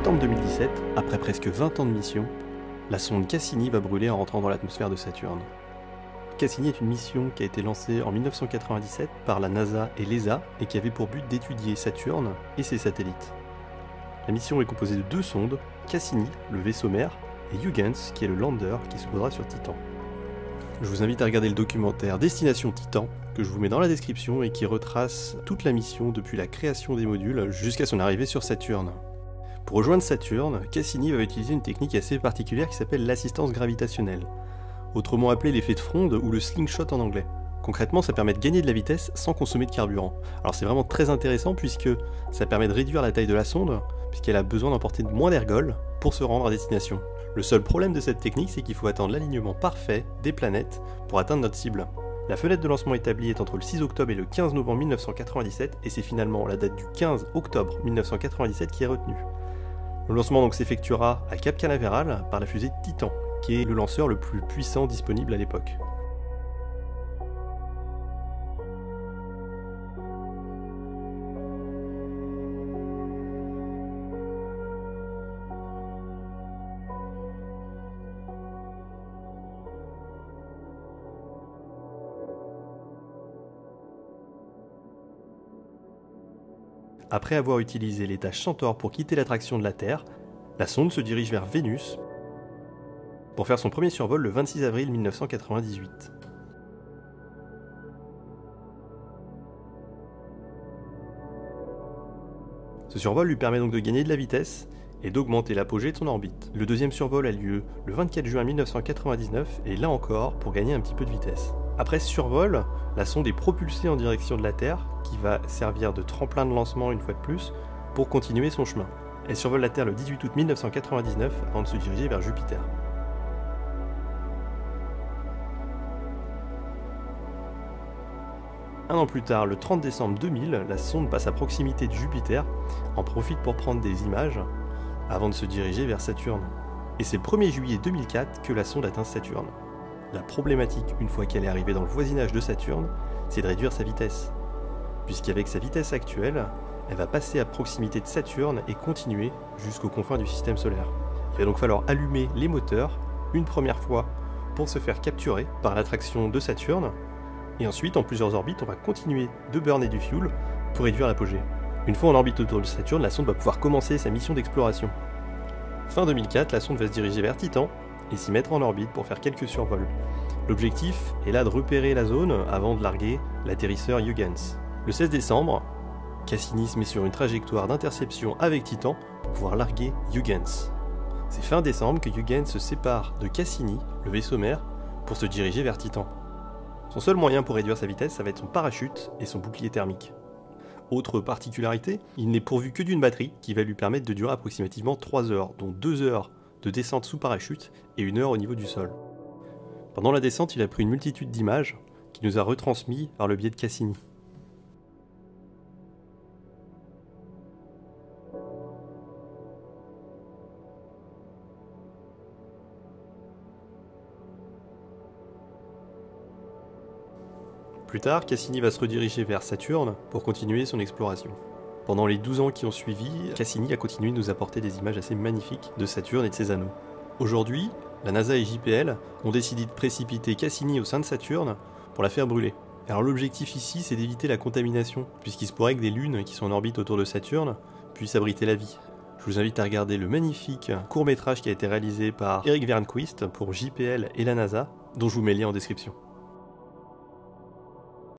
septembre 2017, après presque 20 ans de mission, la sonde Cassini va brûler en rentrant dans l'atmosphère de Saturne. Cassini est une mission qui a été lancée en 1997 par la NASA et l'ESA et qui avait pour but d'étudier Saturne et ses satellites. La mission est composée de deux sondes, Cassini, le vaisseau mère, et Huygens, qui est le lander qui se posera sur Titan. Je vous invite à regarder le documentaire Destination Titan, que je vous mets dans la description et qui retrace toute la mission depuis la création des modules jusqu'à son arrivée sur Saturne. Pour rejoindre Saturne, Cassini va utiliser une technique assez particulière qui s'appelle l'assistance gravitationnelle, autrement appelé l'effet de fronde ou le slingshot en anglais. Concrètement, ça permet de gagner de la vitesse sans consommer de carburant. Alors c'est vraiment très intéressant puisque ça permet de réduire la taille de la sonde, puisqu'elle a besoin d'emporter moins d'ergols pour se rendre à destination. Le seul problème de cette technique, c'est qu'il faut attendre l'alignement parfait des planètes pour atteindre notre cible. La fenêtre de lancement établie est entre le 6 octobre et le 15 novembre 1997, et c'est finalement la date du 15 octobre 1997 qui est retenue. Le lancement donc s'effectuera à Cap Canaveral par la fusée Titan, qui est le lanceur le plus puissant disponible à l'époque. Après avoir utilisé l'étage Centaure pour quitter l'attraction de la Terre, la sonde se dirige vers Vénus pour faire son premier survol le 26 avril 1998. Ce survol lui permet donc de gagner de la vitesse et d'augmenter l'apogée de son orbite. Le deuxième survol a lieu le 24 juin 1999 et là encore pour gagner un petit peu de vitesse. Après ce survol, la sonde est propulsée en direction de la Terre, qui va servir de tremplin de lancement une fois de plus, pour continuer son chemin. Elle survole la Terre le 18 août 1999 avant de se diriger vers Jupiter. Un an plus tard, le 30 décembre 2000, la sonde passe à proximité de Jupiter, en profite pour prendre des images, avant de se diriger vers Saturne. Et c'est le 1er juillet 2004 que la sonde atteint Saturne. La problématique, une fois qu'elle est arrivée dans le voisinage de Saturne, c'est de réduire sa vitesse. Puisqu'avec sa vitesse actuelle, elle va passer à proximité de Saturne et continuer jusqu'aux confins du système solaire. Il va donc falloir allumer les moteurs une première fois pour se faire capturer par l'attraction de Saturne, et ensuite, en plusieurs orbites, on va continuer de burner du fuel pour réduire l'apogée. Une fois en orbite autour de Saturne, la sonde va pouvoir commencer sa mission d'exploration. Fin 2004, la sonde va se diriger vers Titan et s'y mettre en orbite pour faire quelques survols. L'objectif est là de repérer la zone avant de larguer l'atterrisseur Huygens. Le 16 décembre, Cassini se met sur une trajectoire d'interception avec Titan pour pouvoir larguer Huygens. C'est fin décembre que Huygens se sépare de Cassini, le vaisseau mère, pour se diriger vers Titan. Son seul moyen pour réduire sa vitesse, ça va être son parachute et son bouclier thermique. Autre particularité, il n'est pourvu que d'une batterie qui va lui permettre de durer approximativement 3 heures, dont 2 heures de descente sous parachute et 1 heure au niveau du sol. Pendant la descente, il a pris une multitude d'images qu'il nous a retransmis par le biais de Cassini. Plus tard, Cassini va se rediriger vers Saturne pour continuer son exploration. Pendant les 12 ans qui ont suivi, Cassini a continué de nous apporter des images assez magnifiques de Saturne et de ses anneaux. Aujourd'hui, la NASA et JPL ont décidé de précipiter Cassini au sein de Saturne pour la faire brûler. Alors l'objectif ici, c'est d'éviter la contamination, puisqu'il se pourrait que des lunes qui sont en orbite autour de Saturne puissent abriter la vie. Je vous invite à regarder le magnifique court-métrage qui a été réalisé par Eric Vernquist pour JPL et la NASA, dont je vous mets le lien en description.